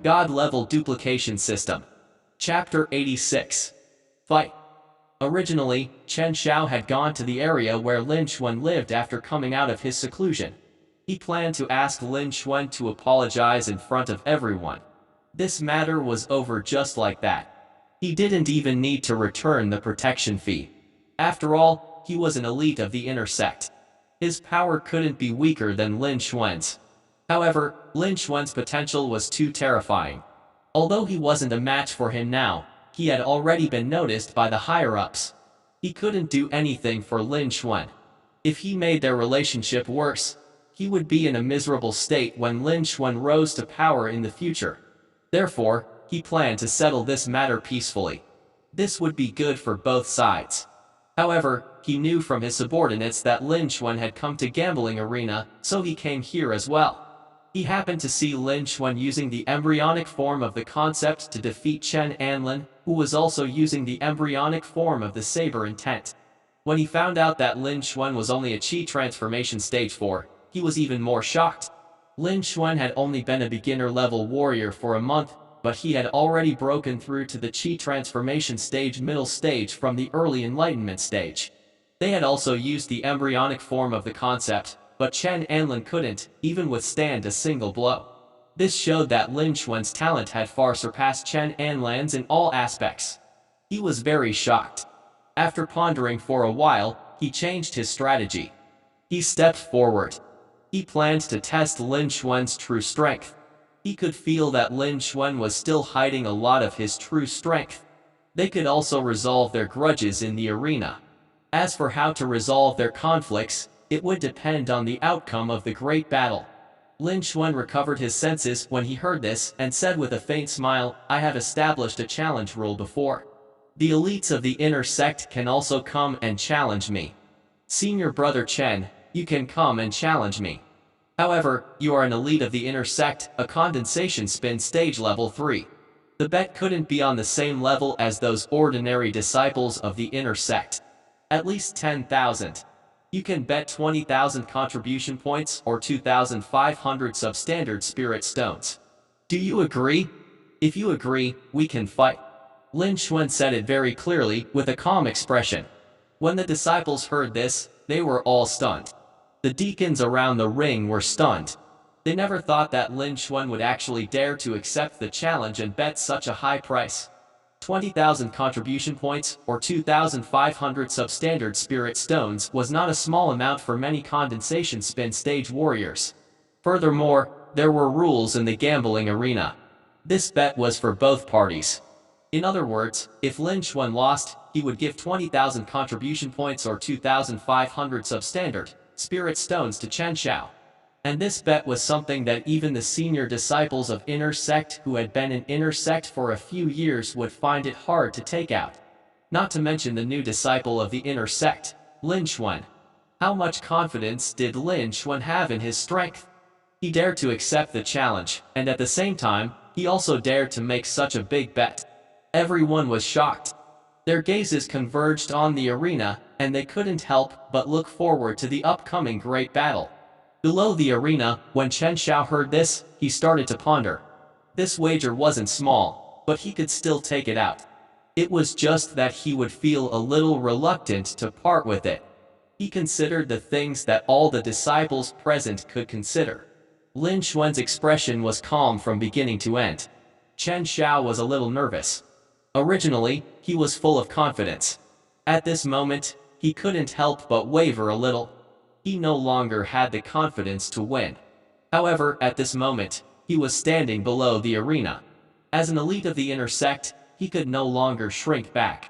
God-level duplication system. Chapter 86. Fight. Originally, Chen Xiao had gone to the area where Lin Xuan lived after coming out of his seclusion. He planned to ask Lin Xuan to apologize in front of everyone. This matter was over just like that. He didn't even need to return the protection fee. After all, he was an elite of the inner sect. His power couldn't be weaker than Lin Xuan's. However, Lin Xuan's potential was too terrifying. Although he wasn't a match for him now, he had already been noticed by the higher-ups. He couldn't do anything for Lin Xuan. If he made their relationship worse, he would be in a miserable state when Lin Xuan rose to power in the future. Therefore, he planned to settle this matter peacefully. This would be good for both sides. However, he knew from his subordinates that Lin Xuan had come to gambling arena, so he came here as well. He happened to see Lin Xuan using the embryonic form of the concept to defeat Chen Anlin, who was also using the embryonic form of the saber intent. When he found out that Lin Xuan was only a Qi transformation stage 4, he was even more shocked. Lin Xuan had only been a beginner-level warrior for a month, but he had already broken through to the Qi transformation stage middle stage from the early enlightenment stage. They had also used the embryonic form of the concept, but Chen Anlin couldn't even withstand a single blow. This showed that Lin Xuan's talent had far surpassed Chen Anlin's in all aspects. He was very shocked. After pondering for a while, he changed his strategy. He stepped forward. He planned to test Lin Xuan's true strength. He could feel that Lin Xuan was still hiding a lot of his true strength. They could also resolve their grudges in the arena. As for how to resolve their conflicts, it would depend on the outcome of the great battle. Lin Xuan recovered his senses when he heard this and said with a faint smile, "I have established a challenge rule before. The elites of the inner sect can also come and challenge me. Senior brother Chen, you can come and challenge me. However, you are an elite of the inner sect, a condensation spin stage level 3. The bet couldn't be on the same level as those ordinary disciples of the inner sect. At least 10,000. You can bet 20,000 contribution points or 2,500 substandard spirit stones. Do you agree? If you agree, we can fight." Lin Xuan said it very clearly, with a calm expression. When the disciples heard this, they were all stunned. The deacons around the ring were stunned. They never thought that Lin Xuan would actually dare to accept the challenge and bet such a high price. 20,000 contribution points, or 2,500 substandard spirit stones was not a small amount for many condensation spin stage warriors. Furthermore, there were rules in the gambling arena. This bet was for both parties. In other words, if Lin Xuan lost, he would give 20,000 contribution points or 2,500 substandard spirit stones to Chen Xiao. And this bet was something that even the senior disciples of inner sect who had been in inner sect for a few years would find it hard to take out. Not to mention the new disciple of the inner sect, Lin Xuan. How much confidence did Lin Xuan have in his strength? He dared to accept the challenge, and at the same time, he also dared to make such a big bet. Everyone was shocked. Their gazes converged on the arena, and they couldn't help but look forward to the upcoming great battle. Below the arena, when Chen Xiao heard this, he started to ponder. This wager wasn't small, but he could still take it out. It was just that he would feel a little reluctant to part with it. He considered the things that all the disciples present could consider. Lin Xuan's expression was calm from beginning to end. Chen Xiao was a little nervous. Originally, he was full of confidence. At this moment, he couldn't help but waver a little. He no longer had the confidence to win. However, at this moment, he was standing below the arena. As an elite of the inner sect, he could no longer shrink back.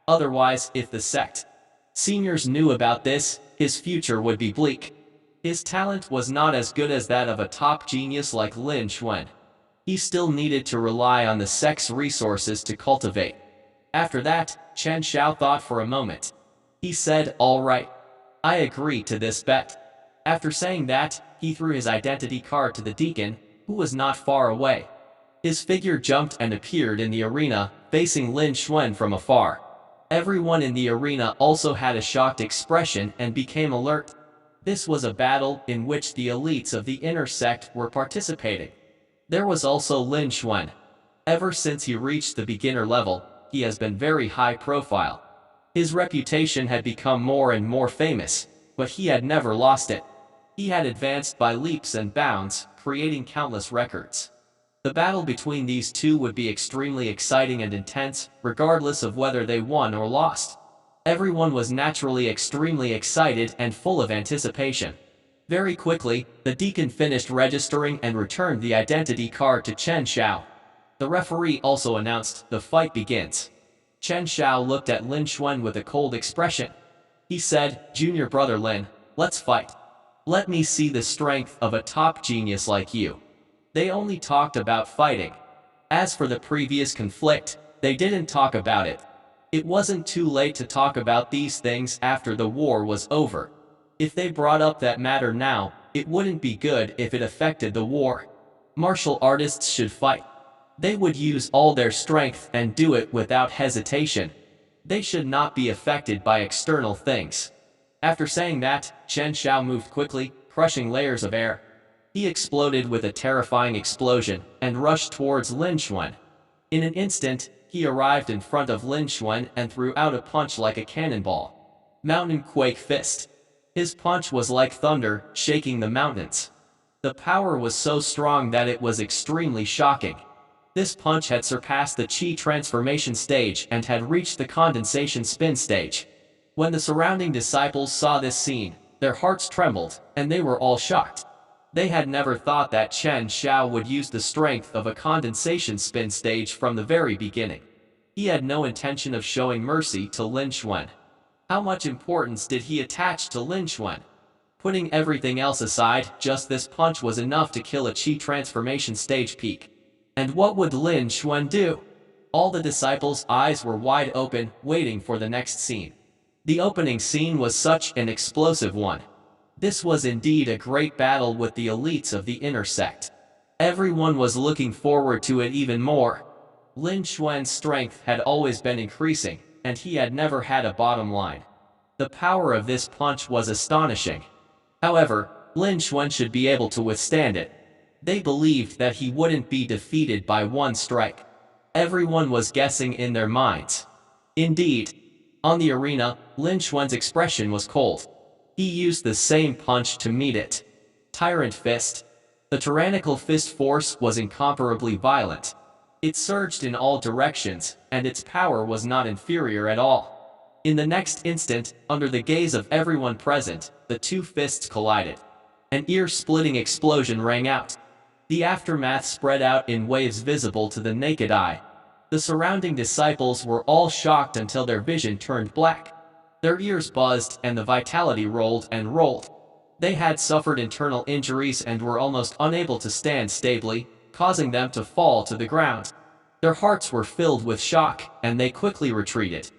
Otherwise, if the sect seniors knew about this, his future would be bleak. His talent was not as good as that of a top genius like Lin Xuan. He still needed to rely on the sect's resources to cultivate. After that, Chen Xiao thought for a moment. He said, "All right. I agree to this bet." After saying that, he threw his identity card to the deacon, who was not far away. His figure jumped and appeared in the arena, facing Lin Xuan from afar. Everyone in the arena also had a shocked expression and became alert. This was a battle in which the elites of the inner sect were participating. There was also Lin Xuan. Ever since he reached the beginner level, he has been very high profile. His reputation had become more and more famous, but he had never lost it. He had advanced by leaps and bounds, creating countless records. The battle between these two would be extremely exciting and intense, regardless of whether they won or lost. Everyone was naturally extremely excited and full of anticipation. Very quickly, the deacon finished registering and returned the identity card to Chen Xiao. The referee also announced, "The fight begins." Chen Xiao looked at Lin Xuan with a cold expression. He said, "Junior brother Lin, let's fight. Let me see the strength of a top genius like you." They only talked about fighting. As for the previous conflict, they didn't talk about it. It wasn't too late to talk about these things after the war was over. If they brought up that matter now, it wouldn't be good if it affected the war. Martial artists should fight. They would use all their strength and do it without hesitation. They should not be affected by external things. After saying that, Chen Xiao moved quickly, crushing layers of air. He exploded with a terrifying explosion and rushed towards Lin Xuan. In an instant, he arrived in front of Lin Xuan and threw out a punch like a cannonball. Mountain Quake Fist. His punch was like thunder, shaking the mountains. The power was so strong that it was extremely shocking. This punch had surpassed the Qi transformation stage and had reached the condensation spin stage. When the surrounding disciples saw this scene, their hearts trembled, and they were all shocked. They had never thought that Chen Xiao would use the strength of a condensation spin stage from the very beginning. He had no intention of showing mercy to Lin Xuan. How much importance did he attach to Lin Xuan? Putting everything else aside, just this punch was enough to kill a Qi transformation stage peak. And what would Lin Xuan do? All the disciples' eyes were wide open, waiting for the next scene. The opening scene was such an explosive one. This was indeed a great battle with the elites of the inner sect. Everyone was looking forward to it even more. Lin Xuan's strength had always been increasing, and he had never had a bottom line. The power of this punch was astonishing. However, Lin Xuan should be able to withstand it. They believed that he wouldn't be defeated by one strike. Everyone was guessing in their minds. Indeed, on the arena, Lin Xuan's expression was cold. He used the same punch to meet it. Tyrant Fist. The tyrannical fist force was incomparably violent. It surged in all directions, and its power was not inferior at all. In the next instant, under the gaze of everyone present, the two fists collided. An ear-splitting explosion rang out. The aftermath spread out in waves visible to the naked eye. The surrounding disciples were all shocked until their vision turned black. Their ears buzzed and the vitality rolled and rolled. They had suffered internal injuries and were almost unable to stand stably, causing them to fall to the ground. Their hearts were filled with shock, and they quickly retreated.